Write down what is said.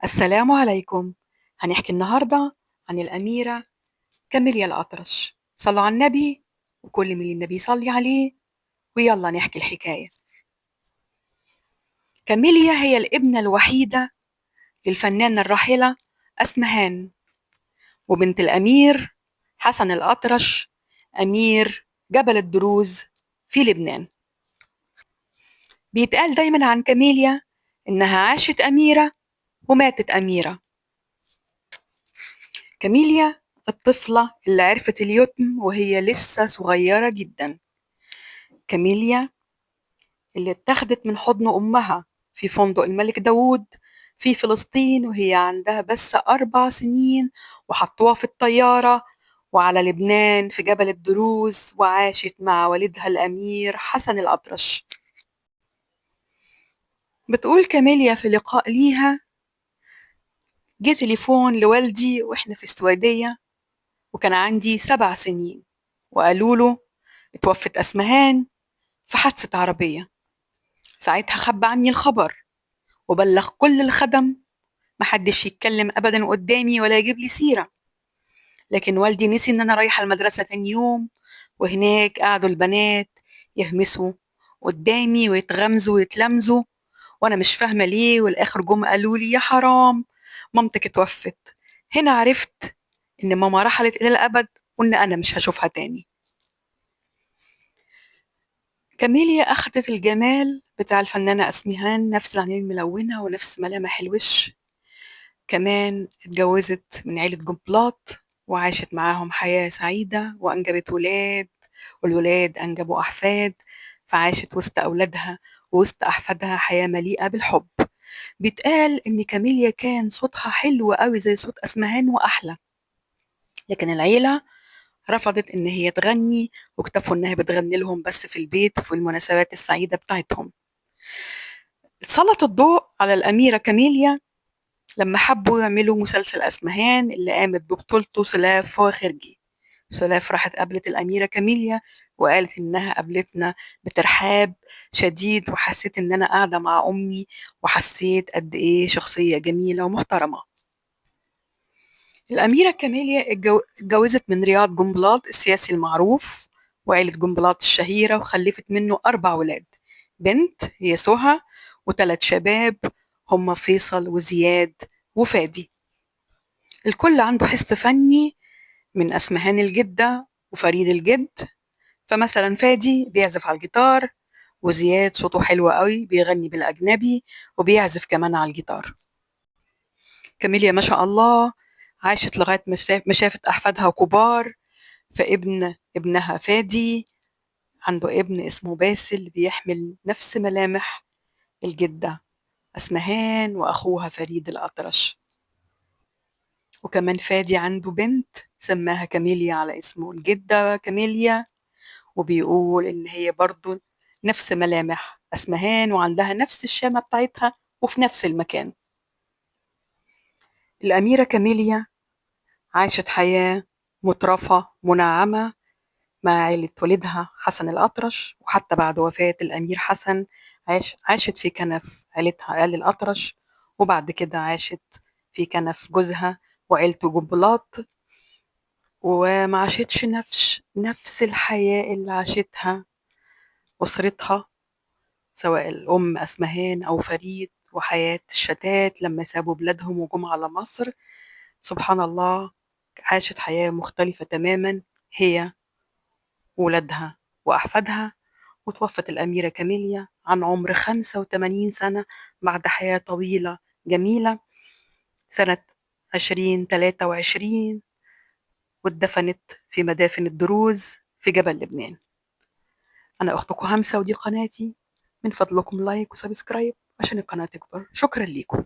السلام عليكم. هنحكي النهاردة عن الأميرة كاميليا الأطرش. صلوا على النبي وكل من النبي يصلي عليه، ويلا نحكي الحكاية. كاميليا هي الابنة الوحيدة للفنانة الراحلة أسمهان، وبنت الأمير حسن الأطرش أمير جبل الدروز في لبنان. بيتقال دايما عن كاميليا إنها عاشت أميرة وماتت أميرة. كاميليا الطفلة اللي عرفت اليتم وهي لسه صغيرة جدا. كاميليا اللي اتخذت من حضن أمها في فندق الملك داوود في فلسطين وهي عندها بس 4 سنين، وحطوها في الطيارة وعلى لبنان في جبل الدروز، وعاشت مع والدها الأمير حسن الأطرش. بتقول كاميليا في لقاء ليها: جه تليفون لوالدي وإحنا في السويدية وكان عندي 7 سنين، وقالوا له اتوفت أسمهان في حادثة عربية. ساعتها خبى عني الخبر وبلغ كل الخدم، محدش يتكلم أبدا قدامي ولا يجيب لي سيرة. لكن والدي نسي إن أنا رايحة المدرسة تاني يوم، وهناك قعدوا البنات يهمسوا قدامي ويتغمزوا ويتلمزوا، وأنا مش فاهمة ليه، والآخر جم قالوا لي: يا حرام مامتك اتوفت. هنا عرفت إن ماما رحلت إلى الأبد وإن أنا مش هشوفها تاني. كاميليا أخدت الجمال بتاع الفنانة أسمهان، نفس العينين الملونة ونفس ملامح الوش. كمان اتجوزت من عيلة جنبلاط وعاشت معاهم حياة سعيدة وأنجبت ولاد، والولاد أنجبوا أحفاد، فعاشت وسط أولادها ووسط أحفادها حياة مليئة بالحب. بيتقال إن كاميليا كان صوتها حلو قوي زي صوت أسمهان وأحلى، لكن العيلة رفضت إن هي تغني، واكتفوا إنها بتغني لهم بس في البيت وفي المناسبات السعيدة بتاعتهم. اتسلط الضوء على الأميرة كاميليا لما حبوا يعملوا مسلسل أسمهان اللي قامت ببطولته سلاف فواخرجي. سلاف راحت قابلت الأميرة كاميليا وقالت إنها قابلتنا بترحاب شديد، وحسيت إن أنا قاعدة مع أمي، وحسيت قد إيه شخصية جميلة ومحترمة. الأميرة كاميليا اتجوزت من رياض جنبلاط السياسي المعروف وعيلة جنبلاط الشهيرة، وخلفت منه 4 ولاد: بنت هي سهى، و3 شباب هم فيصل وزياد وفادي. الكل عنده حس فني، من أسمهان الجدة وفريد الجد. فمثلا فادي بيعزف على الجيتار، وزياد صوته حلو قوي بيغني بالأجنبي وبيعزف كمان على الجيتار. كاميليا ما شاء الله عاشت لغاية ما شافت أحفادها كبار. ابنها فادي عنده ابن اسمه باسل بيحمل نفس ملامح الجدة أسمهان وأخوها فريد الأطرش. وكمان فادي عنده بنت سماها كاميليا على اسمه الجدة كاميليا، وبيقول إن هي برضو نفس ملامح أسمهان وعندها نفس الشامة بتاعتها وفي نفس المكان. الأميرة كاميليا عاشت حياة مترفة منعمة مع عيلة والدها حسن الأطرش، وحتى بعد وفاة الأمير حسن عاشت في كنف عيلتها آل الأطرش، وبعد كده عاشت في كنف جوزها وعيلته جنبلاط، وما عاشتش نفس الحياة اللي عاشتها أسرتها، سواء الأم أسمهان أو فريد، وحياة الشتات لما سابوا بلادهم وجم على مصر. سبحان الله، عاشت حياة مختلفة تماما هي وولادها وأحفادها. وتوفت الأميرة كاميليا عن عمر 85 سنة بعد حياة طويلة جميلة سنة 2023، واتدفنت في مدافن الدروز في جبل لبنان. أنا أختكم همسة ودي قناتي، من فضلكم لايك وسبسكرايب عشان القناة تكبر. شكرا ليكم.